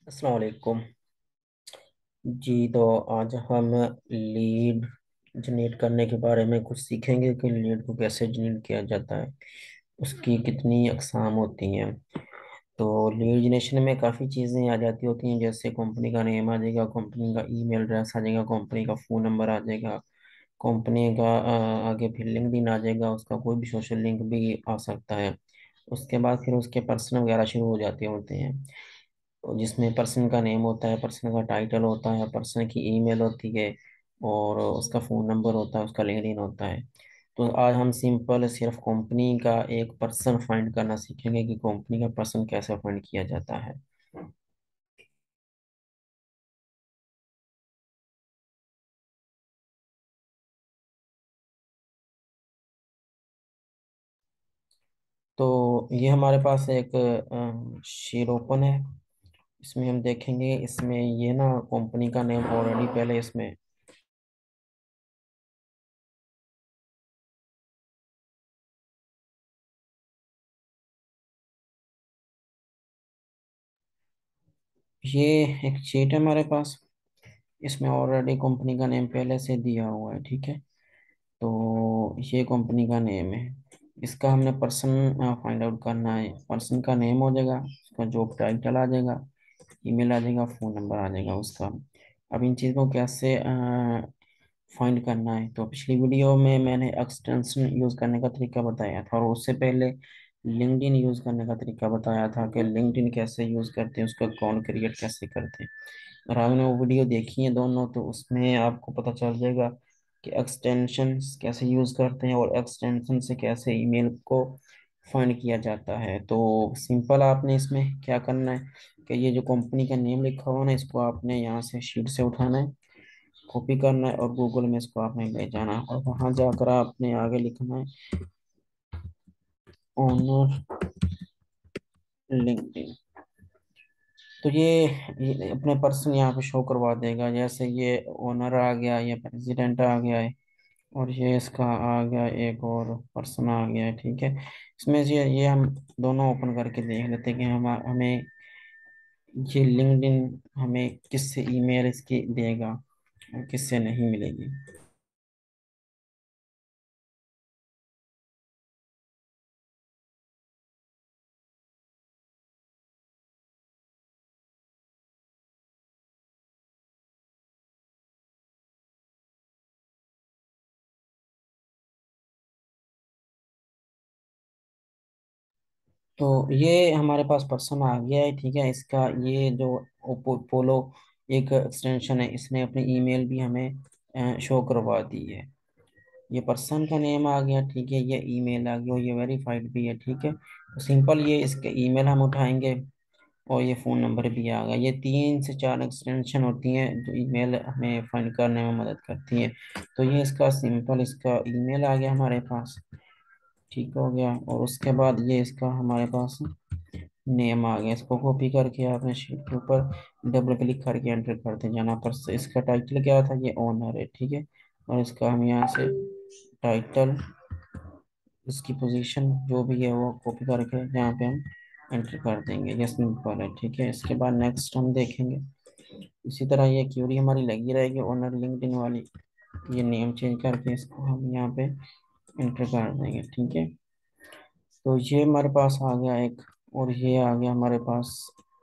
अस्सलाम वालेकुम। जी तो आज हम लीड जनरेट करने के बारे में कुछ सीखेंगे कि लीड को कैसे जनरेट किया जाता है, उसकी कितनी अकसाम होती हैं। तो लीड जनरेशन में काफ़ी चीज़ें आ जाती होती हैं, जैसे कंपनी का नेम आ जाएगा, कंपनी का ईमेल एड्रेस आ जाएगा, कंपनी का फ़ोन नंबर आ जाएगा, कंपनी का आगे फिर लिंक्डइन आ जाएगा, उसका कोई भी सोशल लिंक भी आ सकता है। उसके बाद फिर उसके पर्सन वगैरह शुरू हो जाते होते हैं, जिसमें पर्सन का नेम होता है, पर्सन का टाइटल होता है, पर्सन की ईमेल होती है, और उसका फ़ोन नंबर होता है, उसका लिंक्डइन होता है। तो आज हम सिंपल सिर्फ कंपनी का एक पर्सन फाइंड करना सीखेंगे कि कंपनी का पर्सन कैसे फाइंड किया जाता है। तो ये हमारे पास एक शीट ओपन है। इसमें हम देखेंगे, इसमें ये ना कंपनी का नेम ऑलरेडी पहले इसमें ये एक शीट है हमारे पास। इसमें ऑलरेडी कंपनी का नेम पहले से दिया हुआ है, ठीक है। तो ये कंपनी का नेम है। इसका हमने पर्सन फाइंड आउट करना है। पर्सन का नेम हो जाएगा, उसका जॉब टाइटल आ जाएगा, ईमेल आ जाएगा, फ़ोन नंबर आ जाएगा उसका। अब इन चीज़ों को कैसे फाइंड करना है, तो पिछली वीडियो में मैंने एक्सटेंशन यूज़ करने का तरीका बताया था, और उससे पहले लिंक्डइन यूज़ करने का तरीका बताया था कि लिंक्डइन कैसे यूज़ करते हैं, उसका अकाउंट क्रिएट कैसे करते हैं। और आपने वो वीडियो देखी है दोनों, तो उसमें आपको पता चल जाएगा कि एक्सटेंशन कैसे यूज़ करते हैं और एक्सटेंशन से कैसे ईमेल को फाइंड किया जाता है। तो सिंपल आपने इसमें क्या करना है कि ये जो कंपनी का नेम लिखा हुआ है ना, इसको आपने यहाँ से शीट से उठाना है, कॉपी करना है, और गूगल में इसको आपने ले जाना है, और वहाँ जाकर आपने आगे लिखना है ओनर लिंक्डइन। तो ये अपने पर्सन यहाँ पे शो करवा देगा, जैसे ये ओनर आ गया, ये प्रेसिडेंट आ गया है, और ये इसका आ गया एक और पर्सन आ गया है, ठीक है। इसमें से ये हम दोनों ओपन करके देख लेते हैं कि हम हमें ये लिंक्डइन हमें किससे ईमेल इसकी देगा और किससे नहीं मिलेगी। तो ये हमारे पास पर्सन आ गया है, ठीक है। इसका ये जो पोलो एक एक्सटेंशन है, इसने अपनी ईमेल भी हमें शो करवा दी है। ये पर्सन का नेम आ गया, ठीक है, ये ईमेल आ गया और ये वेरीफाइड भी है, ठीक है। तो सिंपल ये इसके ईमेल हम उठाएंगे, और ये फ़ोन नंबर भी आ गया। ये 3 से 4 एक्सटेंशन होती हैं जो ईमेल हमें फाइंड करने में मदद करती हैं। तो ये इसका सिंपल इसका ईमेल आ गया हमारे पास, ठीक हो गया। और उसके बाद ये इसका हमारे पास नेम आ गया। इसको कॉपी करके आपने शीट के ऊपर डबल क्लिक करके एंटर करते जाना। पर से इसका टाइटल क्या था, ये ओनर है, ठीक है। और इसका हम यहाँ से टाइटल, इसकी पोजीशन जो भी है वो कॉपी करके यहाँ पे हम एंटर कर देंगे। ये सिंपल है, ठीक है। इसके बाद नेक्स्ट हम देखेंगे, इसी तरह ये क्यूरी हमारी लगी रहेगी ओनर लिंक्डइन वाली। ये नेम चेंज करके इसको हम यहाँ पे एंटर कर देंगे, ठीक है। तो ये हमारे पास आ गया एक, और ये आ गया हमारे पास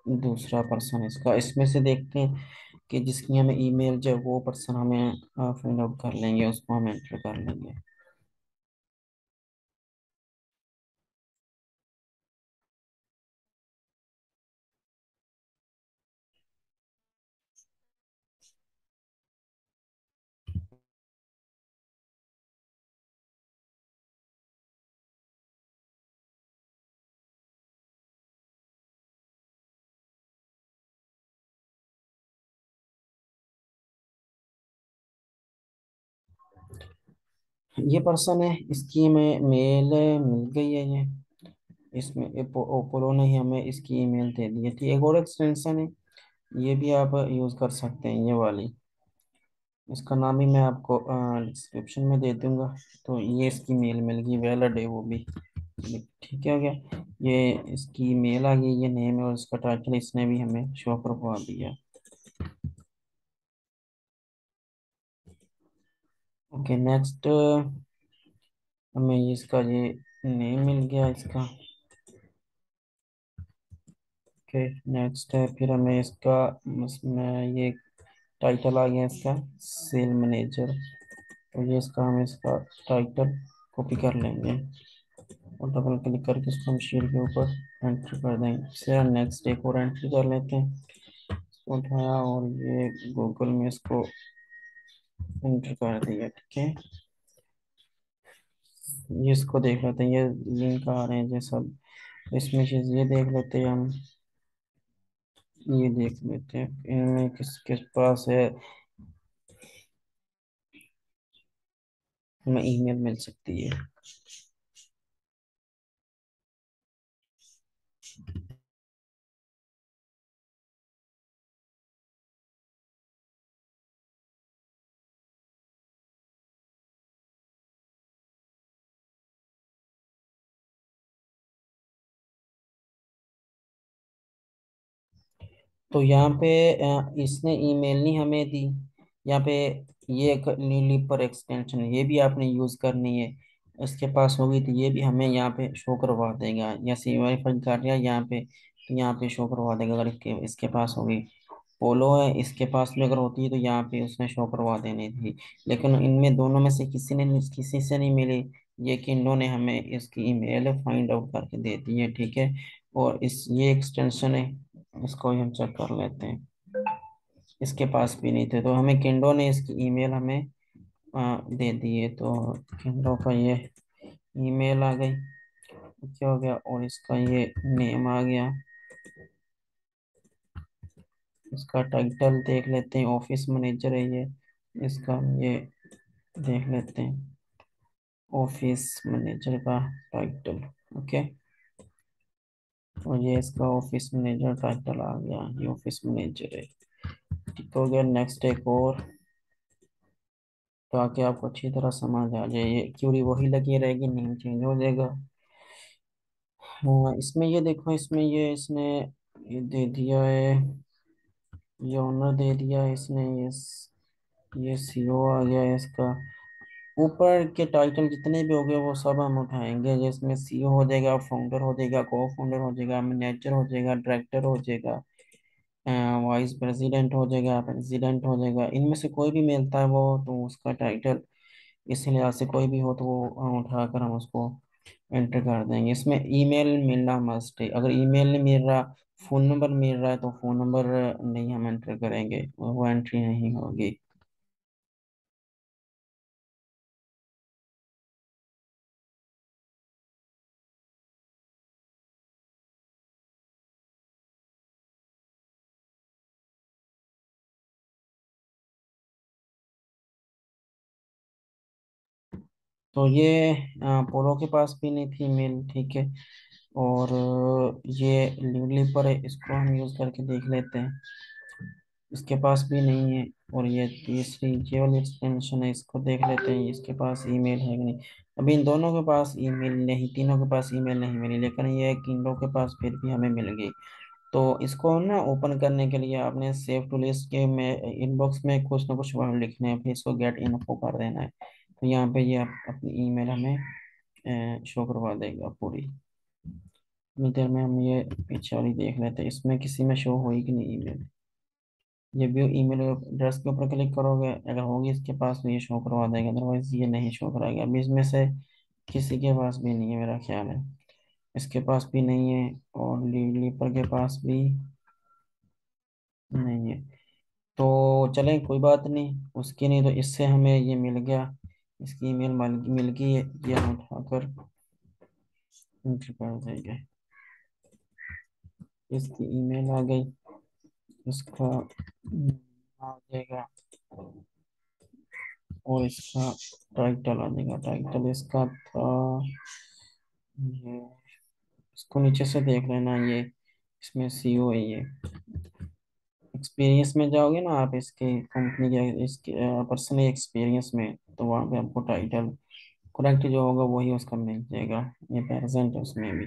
दूसरा पर्सन। इसका इसमें से देखते हैं कि जिसकी हमें ईमेल जो वो पर्सन हमें फाइंड आउट कर लेंगे, उसको हम एंटर कर लेंगे। ये पर्सन है, इसकी हमें मेल मिल गई है। ये इसमें ओप्पोलो ने ही हमें इसकी ईमेल दे दी है, ठीक है। एक और एक्सटेंशन है, ये भी आप यूज़ कर सकते हैं, ये वाली। इसका नाम ही मैं आपको डिस्क्रिप्शन में दे दूंगा। तो ये इसकी मेल मिल गई, वैलिड है वो भी, ठीक है हो गया। ये इसकी मेल आ गई, ये नेम है और इसका टाइटल इसने भी हमें शो करवा दिया। ओके नेक्स्ट, हमें इसका ये नेम मिल गया इसका। ओके नेक्स्ट है, फिर हमें इसका, इसमें ये टाइटल आ गया इसका सेल मैनेजर। तो ये इसका, हम इसका टाइटल कॉपी कर लेंगे और डबल क्लिक करके इसको हम शीट के ऊपर एंटर कर देंगे। फिर नेक्स्ट एक और एंट्री कर लेते हैं, इसको उठाया और ये गूगल में इसको एंटर कर दिया। ठीक है, ये इसको देख लेते हैं, ये लिंक आ रहे हैं ये सब, इसमें से ये देख लेते हैं हम, ये देख लेते हैं इनमें किस किस पास है, हमें ईमेल मिल सकती है। तो यहाँ पे इसने ईमेल नहीं हमें दी, यहाँ पे ये एक नीली पर एक्सटेंशन, ये भी आपने यूज़ करनी है, इसके पास होगी तो ये भी हमें यहाँ पे शो करवा देगा, या सी वेरीफाई कर रहा है यहाँ पे, तो यहाँ पे शो करवा देगा अगर इसके इसके पास होगी। पोलो है, इसके पास भी अगर होती है तो यहाँ पे उसने शो करवा देनी थी, लेकिन इनमें दोनों में से किसी से नहीं मिली, ये किन्नो ने हमें इसकी ईमेल फाइंड आउट करके दे दी है। ठीक है, और इस ये एक्सटेंशन है, इसको भी हम चेक कर लेते हैं, इसके पास भी नहीं थे, तो हमें किंडो ने इसकी ईमेल हमें दे दी है। तो किंडो का ये ईमेल आ गई, क्या हो गया, और इसका ये नेम आ गया, इसका टाइटल देख लेते हैं, ऑफिस मैनेजर है ये, इसका ये देख लेते हैं, ऑफिस मैनेजर का टाइटल। ओके, और ये इसका ऑफिस मैनेजर टाइटल आ गया, ये ऑफिस मैनेजर है। ठीक हो गया, नेक्स्ट एक और, ताकि आपको अच्छी तरह समझ आ जाए, ये क्यूरी वही लगी रहेगी, नेम चेंज हो जाएगा। हाँ इसमें ये देखो, इसमें ये इसने ये दे दिया है, ये ऑनर दे दिया है इसने, ये सीओ आ गया है इसका। ऊपर के टाइटल जितने भी हो गए वो सब हम उठाएंगे, जिसमें सीईओ हो जाएगा, फाउंडर हो जाएगा, को फाउंडर हो जाएगा, मैनेजर हो जाएगा, डायरेक्टर हो जाएगा, वाइस प्रेसिडेंट हो जाएगा, प्रेसिडेंट हो जाएगा, इनमें से कोई भी मिलता है वो, तो उसका टाइटल इस लिहाज से कोई भी हो तो वो उठाकर हम उसको एंटर कर देंगे। इसमें ईमेल मिलना मस्ट है, अगर ईमेल नहीं मिल रहा, फोन नंबर मिल रहा है तो फोन नंबर नहीं हम एंटर करेंगे, वो एंट्री नहीं होगी। तो ये पोलो के पास भी नहीं थी मेल। ठीक है, और ये लिवली पर है, इसको हम यूज़ करके देख लेते हैं, इसके पास भी नहीं है। और ये तीसरी ये वाली एक्सटेंशन है, इसको देख लेते हैं इसके पास ईमेल है कि नहीं। अभी इन दोनों के पास ईमेल नहीं, तीनों के पास ईमेल नहीं मिली, लेकिन ये किंडो के पास फिर भी हमें मिल गई। तो इसको ना ओपन करने के लिए आपने सेव टू लिस्ट के में इनबॉक्स में कुछ ना कुछ वर्ड लिखने हैं, फिर इसको गेट इन्फो कर देना है, तो यहाँ पे ये अपनी ईमेल हमें शो करवा देगा पूरी। इतनी देर में हम ये पीछे वाली देख लेते हैं, इसमें किसी में शो होगी कि नहीं ईमेल। ये व्यू ईमेल एड्रेस के ऊपर क्लिक करोगे, अगर होगी इसके पास तो ये शो करवा देगा, अदरवाइज ये नहीं शो कराएगा। अभी इसमें से किसी के पास भी नहीं है मेरा ख्याल है, इसके पास भी नहीं है, और लीपर के पास भी नहीं है। तो चलें कोई बात नहीं, उसकी नहीं तो इससे हमें ये मिल गया, इसकी ईमेल मिल गई है, ये हम उठाकर एंटर कर देंगे। इसकी ईमेल आ गई, इसका आ जाएगा, और इसका टाइटल आ जाएगा, टाइटल इसका था ये, इसको नीचे से देख लेना, ये इसमें सीईओ है ये। एक्सपीरियंस में जाओगे ना आप, इसके कंपनी के इसके पर्सनल एक्सपीरियंस में, तो वहाँ पे आपको टाइटल करेक्ट जो होगा वही उसका मिल जाएगा, ये प्रेजेंट है उसमें भी।